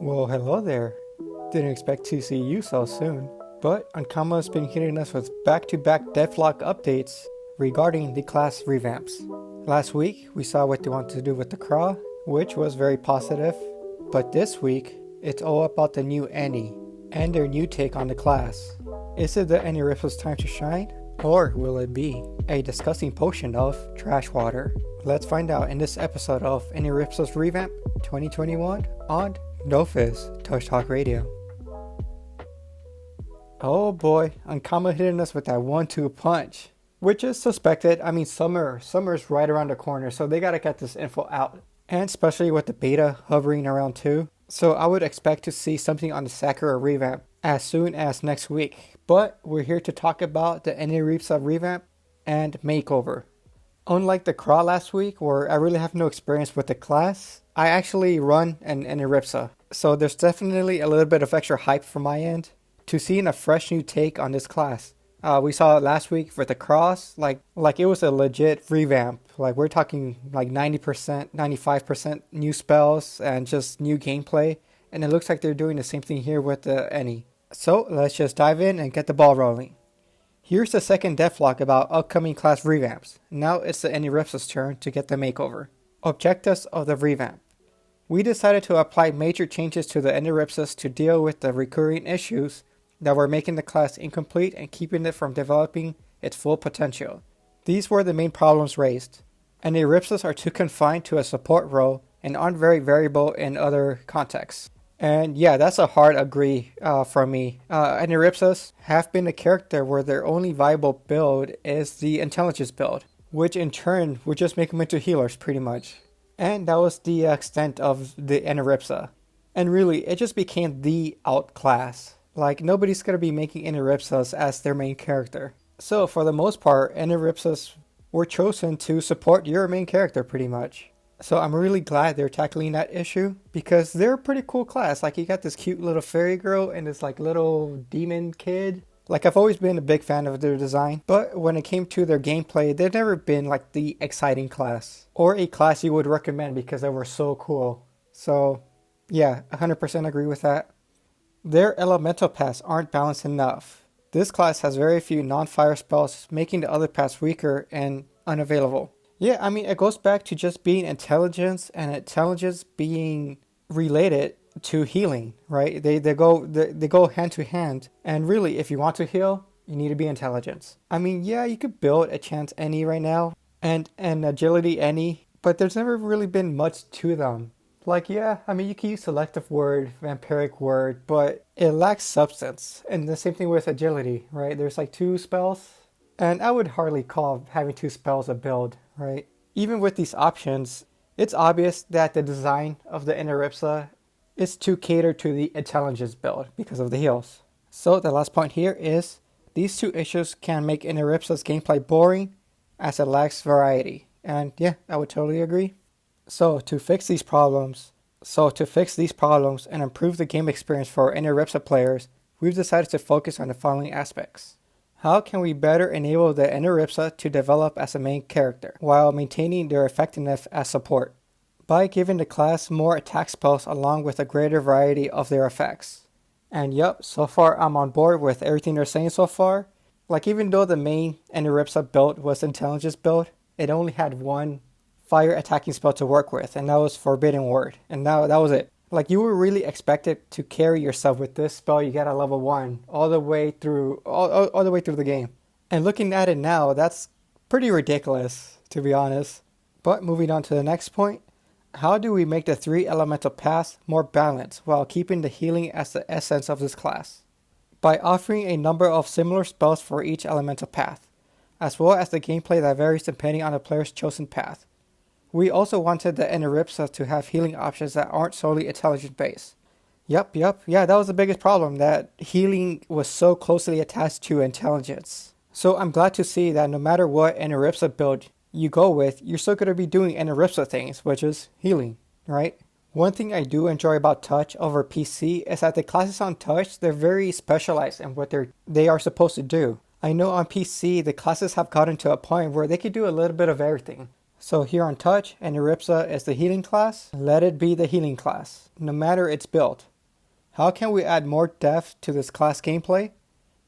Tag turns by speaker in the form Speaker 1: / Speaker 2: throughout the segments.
Speaker 1: Well, hello there. Didn't expect to see you so soon. But Ankama has been hitting us with back-to-back Devblog updates regarding the class revamps. Last week, we saw what they wanted to do with the Craw, which was very positive. But this week, it's all about the new Eni and their new take on the class. Is it the Eniripsa's time to shine? Or will it be a disgusting potion of trash water? Let's find out in this episode of Eniripsa's Revamp 2021 on Dofus Touch Talk Radio. Oh boy, Ankama hitting us with that 1-2 punch, which is suspected. I mean, summer's right around the corner, so they gotta get this info out. And especially with the beta hovering around too. So I would expect to see something on the Sakura revamp as soon as next week. But we're here to talk about the Eniripsa revamp and makeover. Unlike the Craw last week, where I really have no experience with the class, I actually run an Eniripsa. So there's definitely a little bit of extra hype from my end to seeing a fresh new take on this class. We saw it last week for the Cross, like it was a legit revamp. Like we're talking like 90%, 95% new spells and just new gameplay. And it looks like they're doing the same thing here with the Eni. So let's just dive in and get the ball rolling. Here's the second devlog about upcoming class revamps. Now it's the Eniripsa's turn to get the makeover. Objectives of the revamp. We decided to apply major changes to the Eniripsas to deal with the recurring issues that were making the class incomplete and keeping it from developing its full potential. These were the main problems raised. Eniripsas are too confined to a support role and aren't very variable in other contexts. And yeah, that's a hard agree from me. Eniripsas have been a character where their only viable build is the intelligence build, which in turn would just make them into healers pretty much. And that was the extent of the Eniripsa. And really, it just became the outclass. Like, nobody's going to be making Eniripsas as their main character. So, for the most part, Eniripsas were chosen to support your main character pretty much. So, I'm really glad they're tackling that issue because they're a pretty cool class. Like, you got this cute little fairy girl and this, like, little demon kid. Like, I've always been a big fan of their design, but when it came to their gameplay, they've never been, like, the exciting class. Or a class you would recommend because they were so cool. So, yeah, 100% agree with that. Their elemental paths aren't balanced enough. This class has very few non-fire spells, making the other paths weaker and unavailable. Yeah, I mean, it goes back to just being intelligence and intelligence being related to healing, right? They go hand to hand. And really, if you want to heal, you need to be intelligence. I mean, yeah, you could build a chance Eni right now and an agility Eni, but there's never really been much to them. Like, yeah, I mean, you can use selective word, vampiric word, but it lacks substance. And the same thing with agility, right? There's like 2 spells. And I would hardly call having 2 spells a build, right? Even with these options, it's obvious that the design of the Eniripsa is to cater to the intelligence build because of the heals. So the last point here is these 2 issues can make Eniripsa's gameplay boring as it lacks variety. And yeah, I would totally agree. So to fix these problems and improve the game experience for Eniripsa players, we've decided to focus on the following aspects. How can we better enable the Eniripsa to develop as a main character while maintaining their effectiveness as support? By giving the class more attack spells along with a greater variety of their effects. And yup, so far I'm on board with everything they're saying so far. Like, even though the main Eniripsa build was intelligence build, it only had 1 fire attacking spell to work with, and that was Forbidden Word, and that was it. Like, you were really expected to carry yourself with this spell you get at level 1 all the way through the game. And looking at it now, that's pretty ridiculous, to be honest. But moving on to the next point, how do we make the 3 elemental paths more balanced while keeping the healing as the essence of this class? By offering a number of similar spells for each elemental path, as well as the gameplay that varies depending on the player's chosen path. We also wanted the Eniripsa to have healing options that aren't solely intelligence based. Yeah, that was the biggest problem, that healing was so closely attached to intelligence. So I'm glad to see that no matter what Eniripsa build you go with, you're still going to be doing Eniripsa things, which is healing, right? One thing I do enjoy about Touch over PC is that the classes on Touch, they're very specialized in what they are supposed to do. I know on PC, the classes have gotten to a point where they could do a little bit of everything. So here on Touch, Eniripsa is the healing class. Let it be the healing class, no matter its build. How can we add more depth to this class gameplay?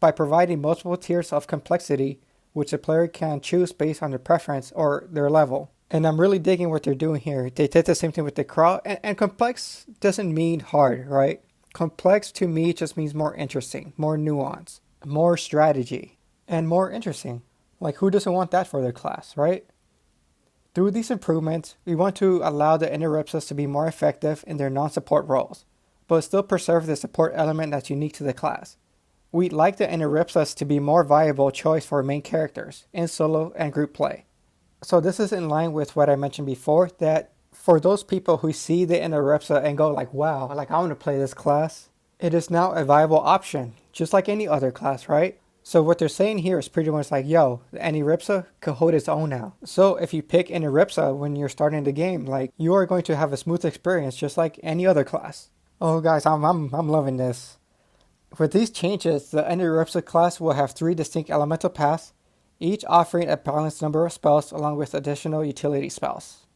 Speaker 1: By providing multiple tiers of complexity, which the player can choose based on their preference or their level. And I'm really digging what they're doing here. They did the same thing with the Crow, and complex doesn't mean hard, right? Complex to me just means more interesting, more nuance, more strategy, and more interesting. Like, who doesn't want that for their class, right? Through these improvements, we want to allow the Eniripsas to be more effective in their non-support roles, but still preserve the support element that's unique to the class. We'd like the Eniripsas to be more viable choice for main characters in solo and group play. So this is in line with what I mentioned before, that for those people who see the Eniripsa and go like, wow, like I want to play this class, it is now a viable option, just like any other class, right? So what they're saying here is pretty much like, yo, the Eniripsa could hold its own now. So if you pick Eniripsa when you're starting the game, like, you are going to have a smooth experience just like any other class. Oh guys, I'm loving this. With these changes, the Eniripsa class will have 3 distinct elemental paths, each offering a balanced number of spells along with additional utility spells.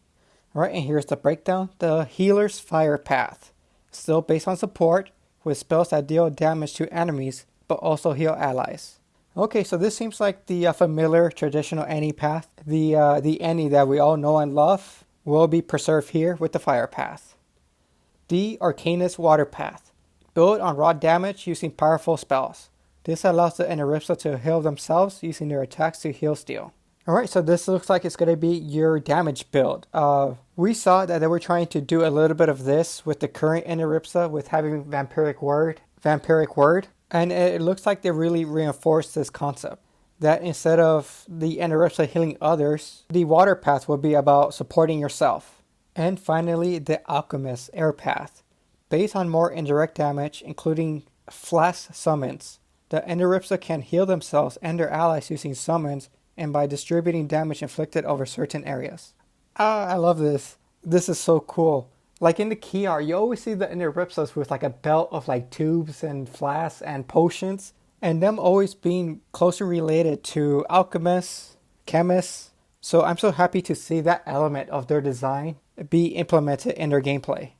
Speaker 1: Alright, and here's the breakdown. The Healer's Fire path, still based on support, with spells that deal damage to enemies, but also heal allies. Okay, so this seems like the familiar traditional Annie path. The Annie that we all know and love will be preserved here with the Fire path. The Arcanist Water path, build on raw damage using powerful spells. This allows the Eniripsa to heal themselves using their attacks to heal steal. Alright, so this looks like it's going to be your damage build. We saw that they were trying to do a little bit of this with the current Eniripsa with having Vampiric Word. And it looks like they really reinforced this concept. That instead of the Eniripsa healing others, the water path will be about supporting yourself. And finally, the Alchemist air path. Based on more indirect damage, including Flask summons, the Eniripsa can heal themselves and their allies using summons and by distributing damage inflicted over certain areas. I love this. This is so cool. Like in the key art, you always see the Eniripsas with like a belt of like tubes and flasks and potions, and them always being closely related to alchemists, chemists. So I'm so happy to see that element of their design be implemented in their gameplay.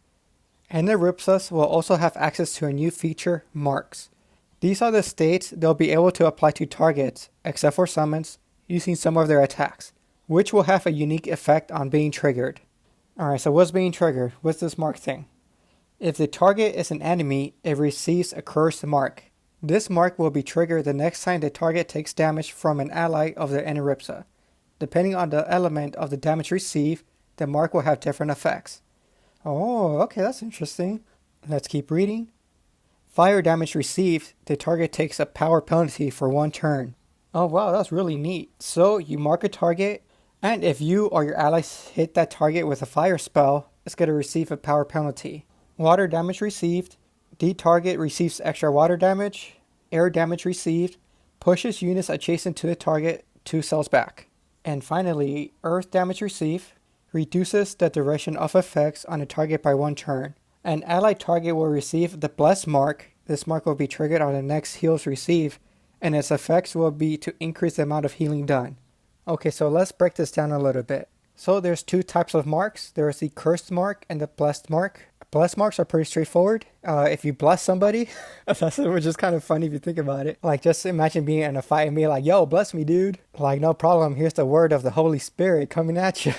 Speaker 1: Eniripsas will also have access to a new feature, marks. These are the states they'll be able to apply to targets, except for summons, using some of their attacks, which will have a unique effect on being triggered. Alright, so what's being triggered? What's this mark thing? If the target is an enemy, it receives a cursed mark. This mark will be triggered the next time the target takes damage from an ally of the Eniripsa. Depending on the element of the damage received, the mark will have different effects. Oh, okay, that's interesting. Let's keep reading. Fire damage received, the target takes a power penalty for 1 turn. Oh wow, that's really neat. So you mark a target, and if you or your allies hit that target with a fire spell, it's going to receive a power penalty. Water damage received, the target receives extra water damage. Air damage received, pushes units adjacent to the target 2 cells back. And finally, earth damage received, reduces the duration of effects on a target by 1 turn. An allied target will receive the blessed mark. This mark will be triggered on the next heals received, and its effects will be to increase the amount of healing done. Okay, so let's break this down a little bit. So there's 2 types of marks. There's the cursed mark and the blessed mark. Blessed marks are pretty straightforward. If you bless somebody, which is kind of funny if you think about it. Like, just imagine being in a fight and being like, yo, bless me, dude. Like, no problem. Here's the word of the Holy Spirit coming at you.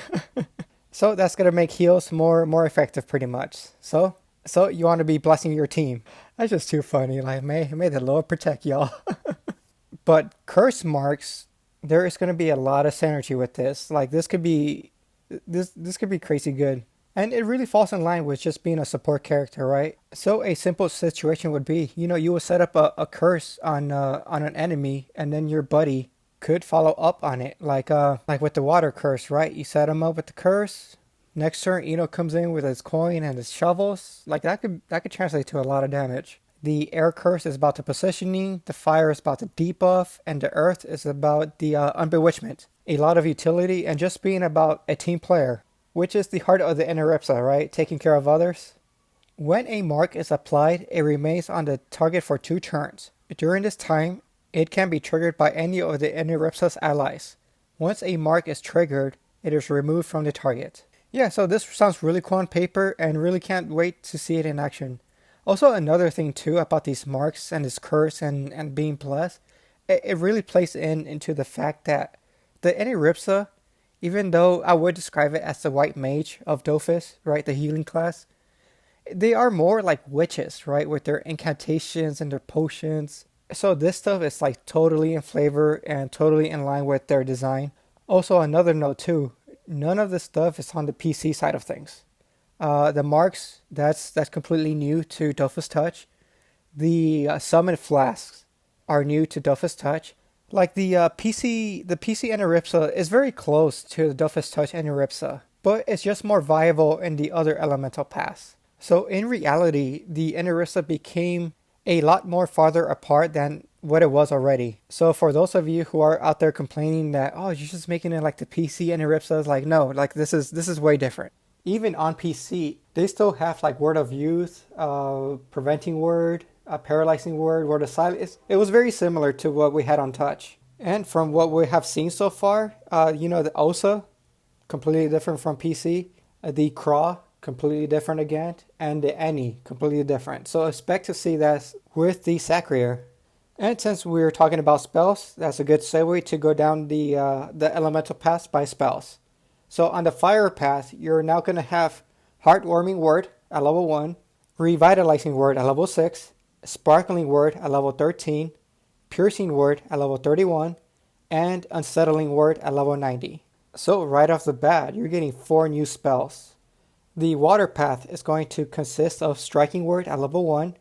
Speaker 1: So that's going to make heals more effective pretty much. So you want to be blessing your team. That's just too funny. Like, may the Lord protect y'all. But curse marks, there is going to be a lot of synergy with this. Like, this could be crazy good. And it really falls in line with just being a support character, right? So a simple situation would be, you would set up a curse on an enemy, and then your buddy could follow up on it, like with the water curse, right? You set him up with the curse. Next turn, comes in with his coin and his shovels. Like, that could translate to a lot of damage. The air curse is about the positioning, the fire is about the debuff, and the earth is about the unbewitchment. A lot of utility and just being about a team player, which is the heart of the Eniripsa, right? Taking care of others. When a mark is applied, it remains on the target for 2 turns. During this time, it can be triggered by any of the Eniripsa's allies. Once a mark is triggered, it is removed from the target. Yeah, so this sounds really cool on paper and really can't wait to see it in action. Also, another thing too about these marks and this curse and being blessed, it really plays into the fact that the Eniripsa, even though I would describe it as the white mage of Dofus, right, the healing class, they are more like witches, right, with their incantations and their potions. So this stuff is like totally in flavor and totally in line with their design. Also, another note too, none of this stuff is on the PC side of things. The marks, that's completely new to Dofus Touch. The summon flasks are new to Dofus Touch. Like the PC Eniripsa is very close to the Dofus Touch Eniripsa, but it's just more viable in the other elemental paths. So in reality, the Eniripsa became a lot more farther apart than what it was already. So for those of you who are out there complaining that, oh, you're just making it like the PC Eniripsa, like no, like this is way different. Even on PC, they still have like Word of Youth, Preventing Word, Paralyzing Word, Word of Silence. It was very similar to what we had on Touch. And from what we have seen so far, the OSA, completely different from PC. The Craw, completely different again. And the Any, completely different. So expect to see that with the Sacrier. And since we're talking about spells, that's a good segue to go down the elemental paths by spells. So on the fire path, you're now going to have Heartwarming Word at level 1, Revitalizing Word at level 6, Sparkling Word at level 13, Piercing Word at level 31, and Unsettling Word at level 90. So right off the bat, you're getting 4 new spells. The water path is going to consist of Striking Word at level 1,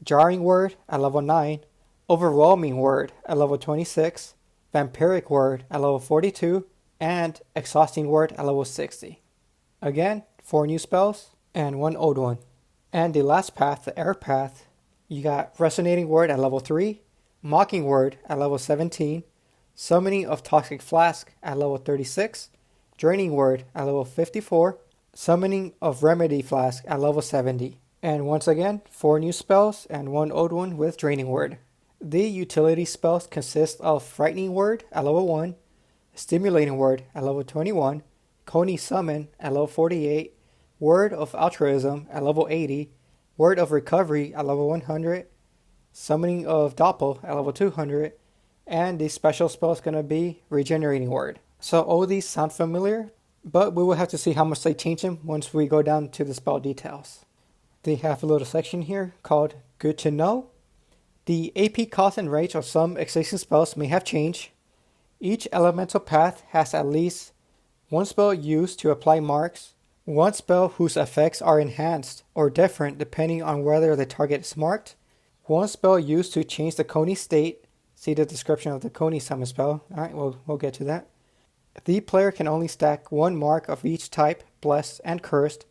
Speaker 1: Jarring Word at level 9, Overwhelming Word at level 26, Vampiric Word at level 42, and Exhausting Word at level 60. Again, 4 new spells and 1 old one. And the last path, the air path, you got Resonating Word at level 3, Mocking Word at level 17, Summoning of Toxic Flask at level 36, Draining Word at level 54, Summoning of Remedy Flask at level 70. And once again, 4 new spells and 1 old one with Draining Word. The utility spells consist of Frightening Word at level 1, Stimulating Word at level 21, Coney Summon at level 48, Word of Altruism at level 80, Word of Recovery at level 100, Summoning of Doppel at level 200, and the special spell is going to be Regenerating Word. So all these sound familiar, but we will have to see how much they change them once we go down to the spell details. They have a little section here called Good to Know. The AP cost and range of some existing spells may have changed. Each elemental path has at least 1 spell used to apply marks, 1 spell whose effects are enhanced or different depending on whether the target is marked, 1 spell used to change the Coney state. See the description of the Coney summon spell. Alright, we'll get to that. The player can only stack 1 mark of each type, blessed and cursed,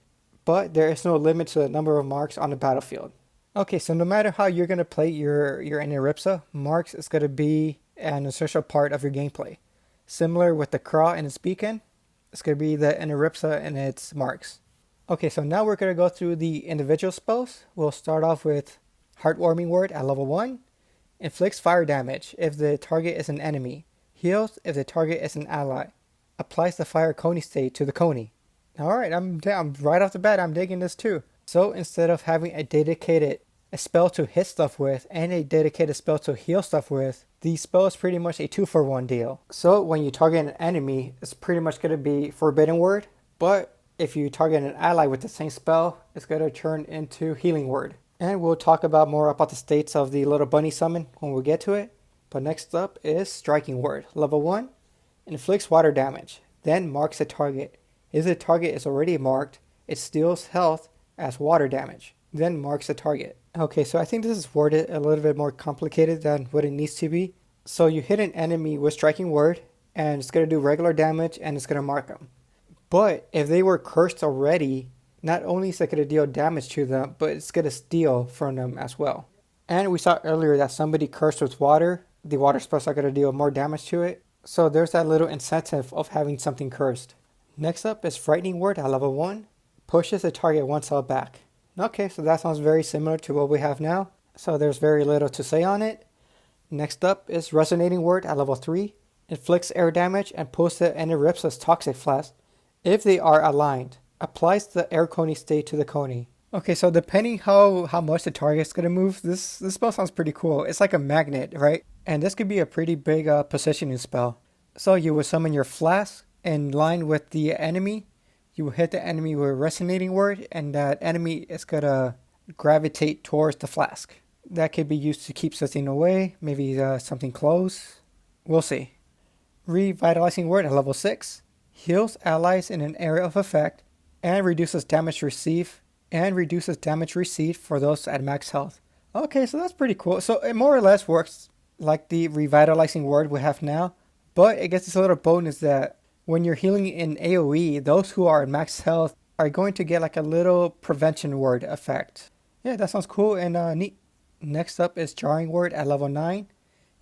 Speaker 1: but there is no limit to the number of marks on the battlefield. Okay, so no matter how you're going to play your Eniripsa, marks is going to be an essential part of your gameplay. Similar with the Craw and its beacon, it's going to be the Eniripsa and its marks. Okay, so now we're going to go through the individual spells. We'll start off with Heartwarming Word at level 1. Inflicts fire damage if the target is an enemy. Heals if the target is an ally. Applies the fire Coney state to the Coney. Alright, I'm right off the bat, I'm digging this too. So instead of having a spell to hit stuff with and a dedicated spell to heal stuff with, the spell is pretty much a 2-for-1 deal. So when you target an enemy, it's pretty much going to be Forbidden Word, but if you target an ally with the same spell, it's going to turn into Healing Word. And we'll talk about more about the states of the little bunny summon when we get to it. But next up is Striking Word. Level 1, inflicts water damage, then marks a target. If the target is already marked, it steals health as water damage, then marks a target. Okay, so I think this is worded a little bit more complicated than what it needs to be. So you hit an enemy with Striking Word, and it's going to do regular damage, and it's going to mark them. But if they were cursed already, not only is it going to deal damage to them, but it's going to steal from them as well. And we saw earlier that somebody cursed with water, the water spells are going to deal more damage to it. So there's that little incentive of having something cursed. Next up is Frightening Word at level 1. Pushes the target 1 cell back. Okay, so that sounds very similar to what we have now. So there's very little to say on it. Next up is Resonating Word at level 3. Inflicts air damage and pulls the Eniripsa's toxic flask if they are aligned. Applies the air coney state to the coney. Okay, so depending how much the target's gonna move, this spell sounds pretty cool. It's like a magnet, right? And this could be a pretty big positioning spell. So you will summon your flask in line with the enemy. You will hit the enemy with a resonating word, and that enemy is gonna gravitate towards the flask. That could be used to keep something away, maybe something close. We'll see. Revitalizing word at level 6. Heals allies in an area of effect and reduces damage received for those at max health. Okay, so that's pretty cool. So it more or less works like the revitalizing word we have now, but it gets this little bonus that when you're healing in AoE, those who are at max health are going to get like a little prevention word effect. Yeah, that sounds cool and neat. Next up is Jarring Word at level 9.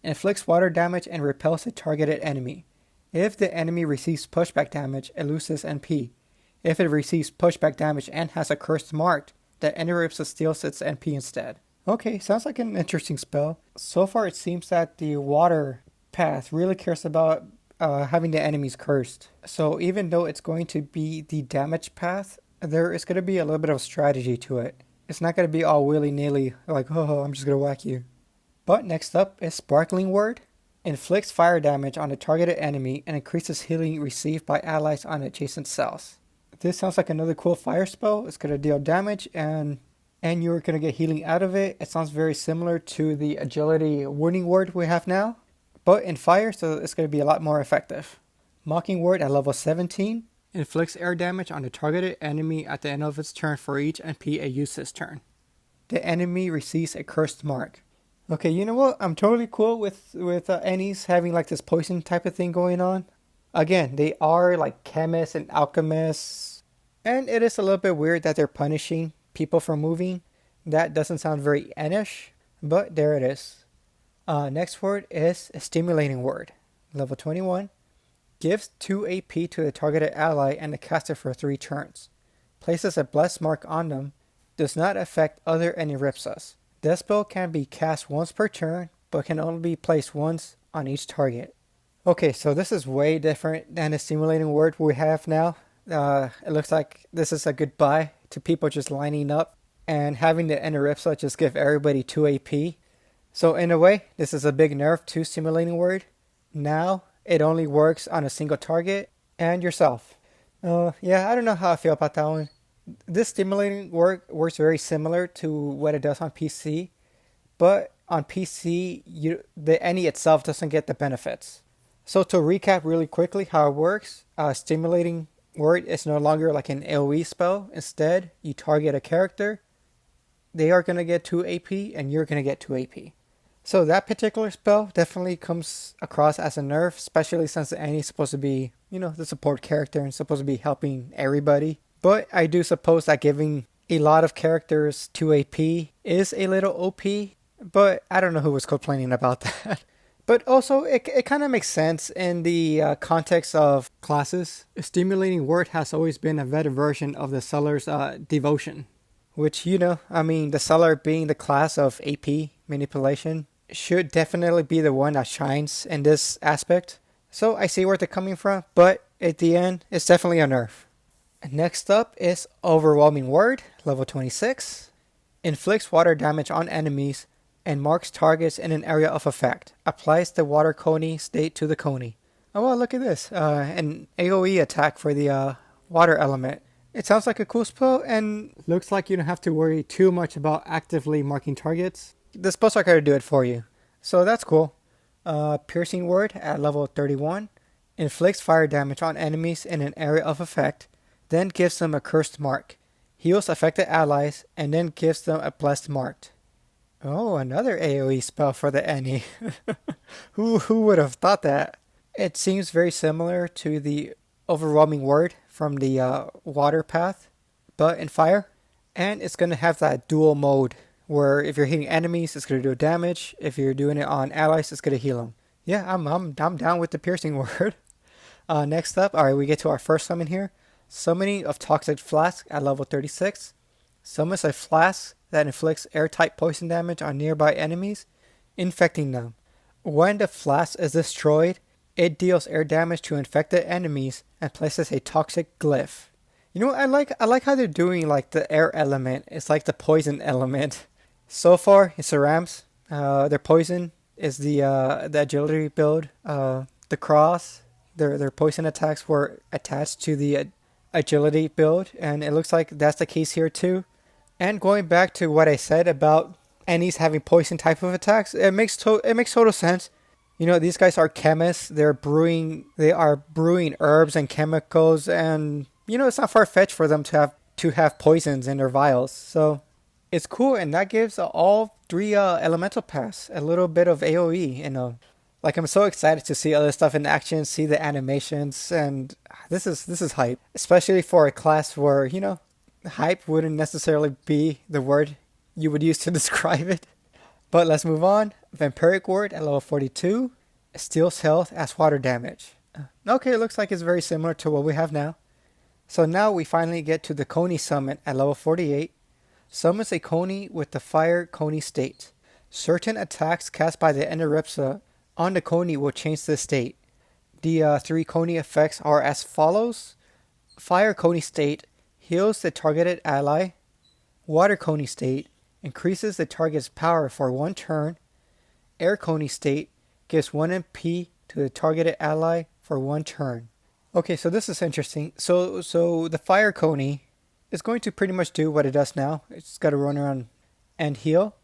Speaker 1: Inflicts water damage and repels a targeted enemy. If the enemy receives pushback damage, it loses NP. If it receives pushback damage and has a curse marked, the Eniripsa steals its NP instead. Okay, sounds like an interesting spell. So far it seems that the water path really cares about having the enemies cursed. So even though it's going to be the damage path, there is going to be a little bit of strategy to it. It's not going to be all willy-nilly, like, oh, I'm just going to whack you. But next up is Sparkling Word. Inflicts fire damage on a targeted enemy and increases healing received by allies on adjacent cells. This sounds like another cool fire spell. It's going to deal damage and you're going to get healing out of it. It sounds very similar to the Agility Wounding Word we have now, but in fire, so it's going to be a lot more effective. Mocking Word at level 17. Inflicts air damage on a targeted enemy at the end of its turn for each NP it uses turn. The enemy receives a cursed mark. Okay, you know what? I'm totally cool with Ennies having like this poison type of thing going on. Again, they are like chemists and alchemists, and it is a little bit weird that they're punishing people for moving. That doesn't sound very Ennish, but there it is. Next word is a Stimulating Word. Level 21. Gives 2 AP to the targeted ally and the caster for 3 turns. Places a blessed mark on them. Does not affect other Eniripsas. This spell can be cast once per turn, but can only be placed once on each target. Okay, so this is way different than the Stimulating Word we have now. It looks like this is a goodbye to people just lining up and having the Eniripsa just give everybody 2 AP. So in a way, this is a big nerf to Stimulating Word. Now, it only works on a single target and yourself. Yeah, I don't know how I feel about that one. This Stimulating Word works very similar to what it does on PC, but on PC, the Any itself doesn't get the benefits. So to recap really quickly how it works, Stimulating Word is no longer like an AoE spell. Instead, you target a character, they are going to get 2 AP, and you're going to get 2 AP. So that particular spell definitely comes across as a nerf, especially since Annie's supposed to be, the support character and supposed to be helping everybody. But I do suppose that giving a lot of characters 2 AP is a little OP, but I don't know who was complaining about that. But also, it kind of makes sense in the context of classes. A Stimulating Word has always been a better version of the Seller's Devotion, which, the Seller being the class of AP manipulation should definitely be the one that shines in this aspect. So I see where they're coming from, but at the end, it's definitely a nerf. Next up is Overwhelming Word, level 26. Inflicts water damage on enemies and marks targets in an area of effect. Applies the water coney state to the coney. Oh well, look at this. An AoE attack for the water element. It sounds like a cool spell and looks like you don't have to worry too much about actively marking targets. The spells are going to do it for you. So that's cool. Piercing Word at level 31. Inflicts fire damage on enemies in an area of effect. Then gives them a cursed mark. Heals affected allies and then gives them a blessed mark. Oh, another AoE spell for the Annie. Who would have thought that? It seems very similar to the Overwhelming Word from the water path, but in fire. And it's going to have that dual mode where if you're hitting enemies, it's going to do damage. If you're doing it on allies, it's going to heal them. Yeah, I'm down with the Piercing Word. Next up, alright, we get to our first summon here. Summoning of Toxic Flask at level 36. Summons a flask that inflicts airtight poison damage on nearby enemies, infecting them. When the flask is destroyed, It deals air damage to infected enemies and places a toxic glyph. You know what, I like how they're doing like the air element. It's like the poison element. So far, it's the Rams. Their poison is the agility build. The cross, their poison attacks were attached to the agility build, and it looks like that's the case here too. And going back to what I said about Ennies having poison type of attacks, it makes total sense. You know, these guys are chemists. They are brewing herbs and chemicals, and you know, it's not far fetched for them to have poisons in their vials. So it's cool, and that gives all three elemental paths a little bit of AOE. You know, like I'm so excited to see other stuff in action, see the animations, and this is hype, especially for a class where, you know, hype wouldn't necessarily be the word you would use to describe it. But let's move on. Vampiric Ward at level 42 steals health as water damage. Okay, it looks like it's very similar to what we have now. So now we finally get to the Coney summon at level 48. Summons a Coney with the Fire Coney state. Certain attacks cast by the Eniripsa on the Coney will change the state. The three Coney effects are as follows. Fire Coney state heals the targeted ally. Water Coney state increases the target's power for 1 turn. Air Coney state gives 1 MP to the targeted ally for 1 turn. Okay, so this is interesting. So the Fire Coney is going to pretty much do what it does now. It's got to run around and heal.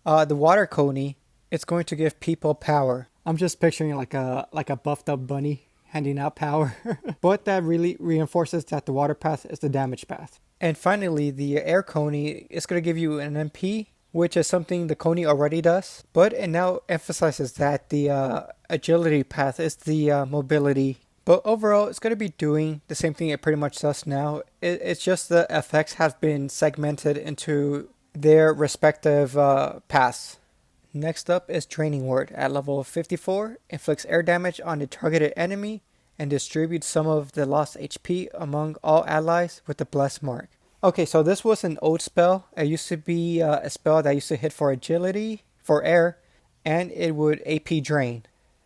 Speaker 1: The Water Coney, it's going to give people power. I'm just picturing like a buffed up bunny handing out power. But that really reinforces that the water path is the damage path. And finally, the Air Coney is going to give you an MP, which is something the Coney already does. But it now emphasizes that the agility path is the mobility. But overall, it's going to be doing the same thing it pretty much does now. It's just the effects have been segmented into their respective paths. Next up is Draining Word. At level 54, inflicts air damage on the targeted enemy and distributes some of the lost HP among all allies with the blessed mark. Okay, so this was an old spell. It used to be a spell that used to hit for agility, for air, and it would AP drain.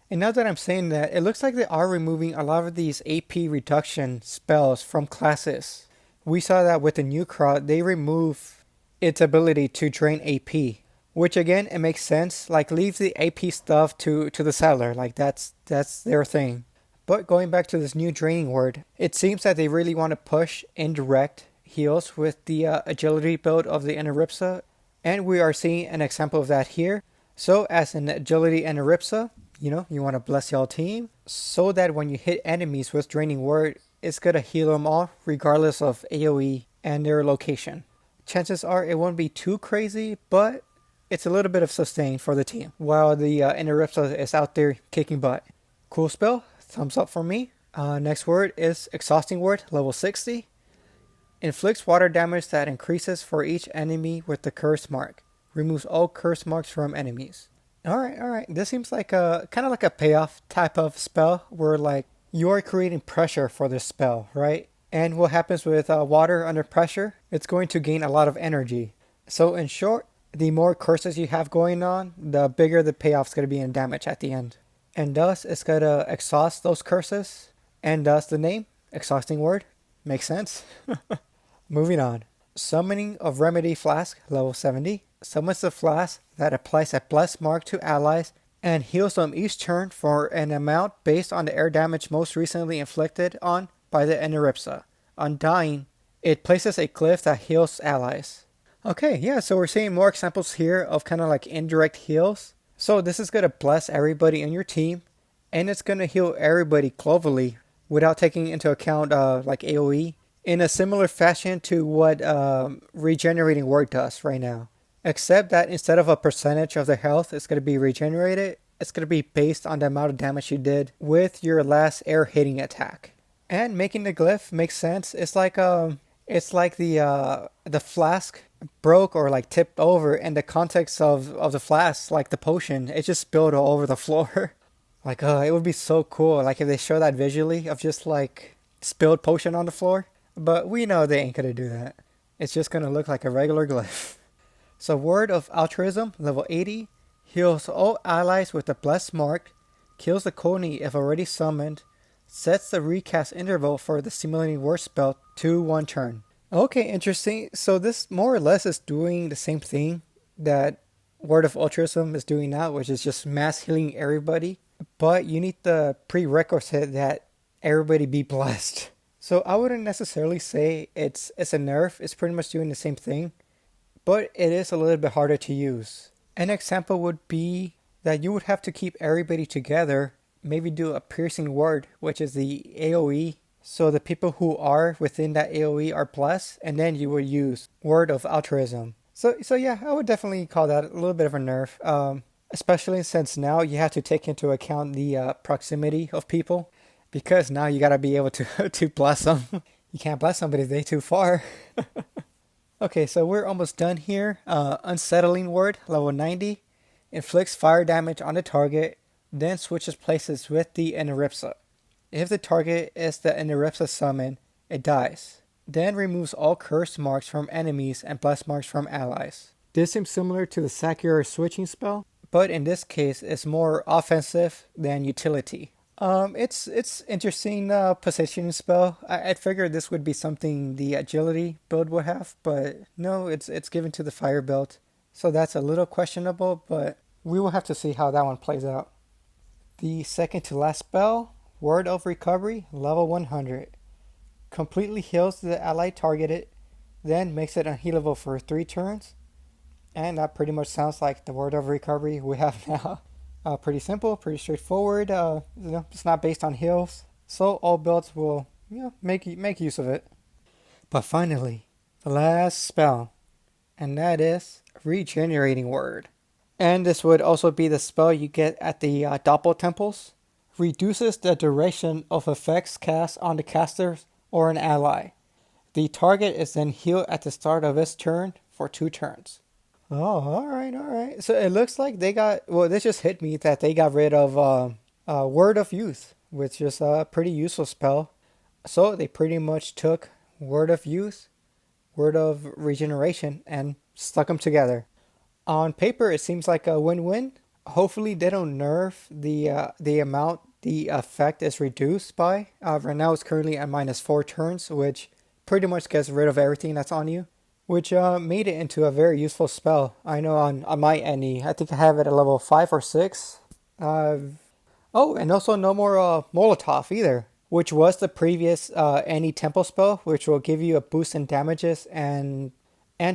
Speaker 1: And now that I'm saying that, it looks like they are removing a lot of these AP reduction spells from classes. We saw that with the new crowd, they remove its ability to drain AP. Which again, it makes sense. Like, leave the AP stuff to the settler. Like, that's their thing. But going back to this new Draining Word, it seems that they really want to push indirect heals with the agility build of the Eniripsa. And we are seeing an example of that here. So as an agility Eniripsa, you know, you want to bless your team. So that when you hit enemies with Draining Word, it's going to heal them all regardless of AoE and their location. Chances are it won't be too crazy, but it's a little bit of sustain for the team, while the Eniripsa is out there kicking butt. Cool spell, thumbs up for me. Next word is Exhausting Word, level 60. Inflicts water damage that increases for each enemy with the curse mark. Removes all curse marks from enemies. Alright. This seems like a kind of like a payoff type of spell, where like you are creating pressure for this spell, right? And what happens with water under pressure? It's going to gain a lot of energy. So in short, the more curses you have going on, the bigger the payoff's going to be in damage at the end. And thus, it's going to exhaust those curses. And thus, the name, Exhausting Word, makes sense. Moving on. Summoning of Remedy Flask, level 70. Summons the flask that applies a blessed mark to allies and heals them each turn for an amount based on the air damage most recently inflicted on by the Eniripsa. On dying, it places a glyph that heals allies. Okay, yeah, so we're seeing more examples here of kind of like indirect heals. So this is going to bless everybody in your team, and it's going to heal everybody globally without taking into account like AoE, in a similar fashion to what Regenerating Word does right now. Except that instead of a percentage of the health it's going to be regenerated, it's going to be based on the amount of damage you did with your last air hitting attack. And making the glyph makes sense. It's like the flask broke or like tipped over, and the context of the flask, like the potion, it just spilled all over the floor. Like, it would be so cool, like if they show that visually of just like spilled potion on the floor. But we know they ain't gonna do that. It's just gonna look like a regular glyph. So Word of Altruism, level 80, heals all allies with a blessed mark, kills the Koni if already summoned, sets the recast interval for the Stimulating Word spell to 1 turn. Okay, interesting. So this more or less is doing the same thing that Word of Altruism is doing now, which is just mass healing everybody. But you need the prerequisite that everybody be blessed. So I wouldn't necessarily say it's a nerf. It's pretty much doing the same thing. But it is a little bit harder to use. An example would be that you would have to keep everybody together. Maybe do a piercing word, which is the AoE. So the people who are within that AoE are blessed. And then you would use Word of Altruism. So yeah, I would definitely call that a little bit of a nerf. Especially since now you have to take into account the proximity of people. Because now you gotta be able to bless them. You can't bless somebody if they're too far. Okay, so we're almost done here. Unsettling Word, level 90. Inflicts fire damage on the target, then switches places with the Eniripsa. If the target is the Eniripsa summon, it dies. Then removes all curse marks from enemies and bless marks from allies. This seems similar to the Sakura switching spell, but in this case it's more offensive than utility. It's interesting positioning spell. I'd figured this would be something the agility build would have, but no, it's given to the fire build. So that's a little questionable, but we will have to see how that one plays out. The second to last spell, Word of Recovery, level 100. Completely heals the ally targeted, then makes it unhealable for 3 turns. And that pretty much sounds like the Word of Recovery we have now. Pretty simple, pretty straightforward. It's not based on heals, so all builds will make use of it. But finally, the last spell, and that is Regenerating Word. And this would also be the spell you get at the Doppel Temples. Reduces the duration of effects cast on the casters or an ally. The target is then healed at the start of its turn for 2 turns. Oh, alright. So it looks like they got, this just hit me that they got rid of Word of Youth, which is a pretty useful spell. So they pretty much took Word of Youth, Word of Regeneration, and stuck them together. On paper, it seems like a win-win. Hopefully they don't nerf the amount the effect is reduced by. Right now it's currently at -4 turns, which pretty much gets rid of everything that's on you. Which made it into a very useful spell. I know on my NE, I think I have it at level 5 or 6. And also no more Molotov either, which was the previous NE Temple spell, which will give you a boost in damages and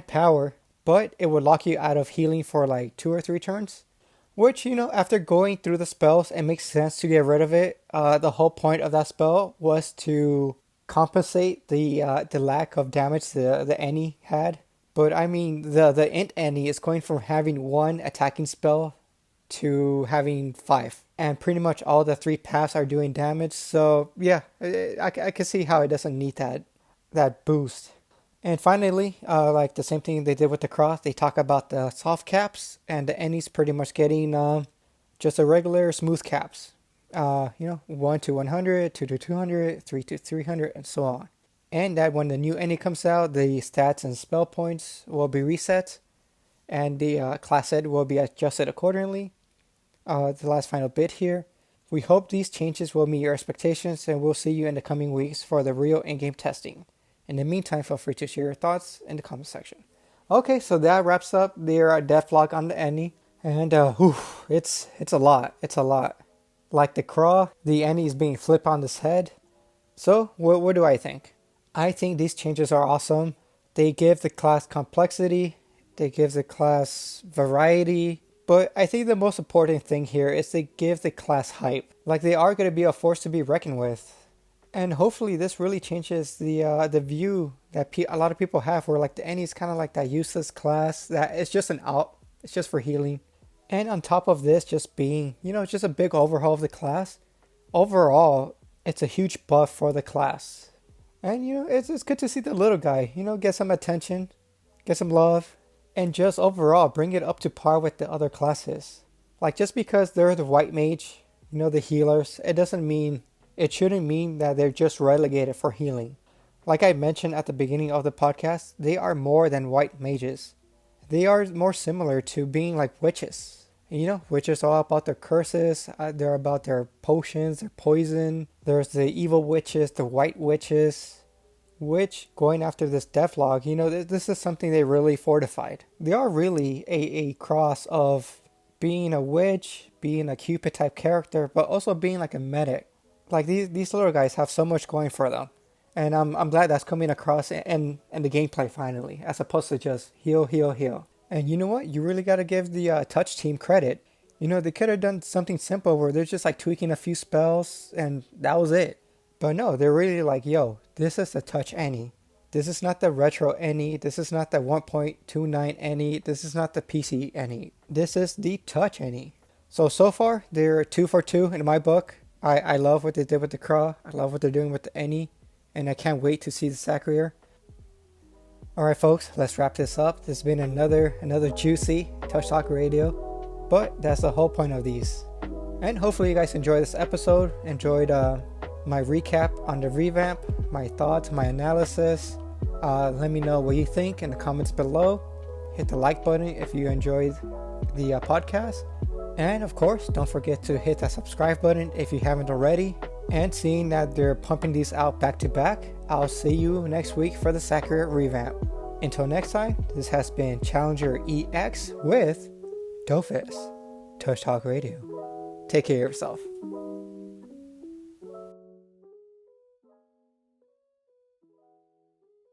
Speaker 1: power, but it would lock you out of healing for like 2 or 3 turns. Which, after going through the spells, it makes sense to get rid of it. The whole point of that spell was to compensate the lack of damage the NE had. But I mean, the Int NE is going from having 1 attacking spell to having 5. And pretty much all the 3 paths are doing damage. So yeah, I can see how it doesn't need that boost. And finally, like the same thing they did with the cross, they talk about the soft caps, and the NE's pretty much getting just a regular smooth caps. 1 to 100, 2 to 200, 3 to 300, and so on. And that when the new NE comes out, the stats and spell points will be reset, and the class set will be adjusted accordingly. The last final bit here. We hope these changes will meet your expectations, and we'll see you in the coming weeks for the real in-game testing. In the meantime, feel free to share your thoughts in the comment section. Okay, so that wraps up their Devblog on the NE. And it's a lot. It's a lot. Like the craw, the NE is being flipped on its head. So, what do I think? I think these changes are awesome. They give the class complexity. They give the class variety. But I think the most important thing here is they give the class hype. Like they are going to be a force to be reckoned with. And hopefully this really changes the view that a lot of people have, where like the NE is kind of like that useless class that it's just an out, it's just for healing. And on top of this just being, just a big overhaul of the class, overall, it's a huge buff for the class. And it's good to see the little guy, get some attention, get some love, and just overall bring it up to par with the other classes. Like just because they're the white mage, the healers, it shouldn't mean that they're just relegated for healing. Like I mentioned at the beginning of the podcast, they are more than white mages. They are more similar to being like witches. You know, witches are all about their curses. They're about their potions, their poison. There's the evil witches, the white witches. Which, going after this devlog, you know, this is something they really fortified. They are really a cross of being a witch, being a Cupid type character, but also being like a medic. Like these little guys have so much going for them. And I'm glad that's coming across in the gameplay finally, as opposed to just heal, heal, heal. And you know what? You really got to give the Touch team credit. You know, they could have done something simple where they're just like tweaking a few spells and that was it. But no, they're really like, yo, this is the Touch Any. This is not the retro Any. This is not the 1.29 Any. This is not the PC Any. This is the Touch Any. So far, they're 2 for 2 in my book. I love what they did with the Craw. I love what they're doing with the Any. And I can't wait to see the Sacrier. Alright folks, let's wrap this up. This has been another juicy Touch Talk Radio. But that's the whole point of these. And hopefully you guys enjoyed this episode. Enjoyed my recap on the revamp, my thoughts, my analysis. Let me know what you think in the comments below. Hit the like button if you enjoyed the podcast. And of course, don't forget to hit that subscribe button if you haven't already. And seeing that they're pumping these out back to back, I'll see you next week for the Sacrier revamp. Until next time, this has been Challenger EX with Dofus Touch Talk Radio. Take care of yourself.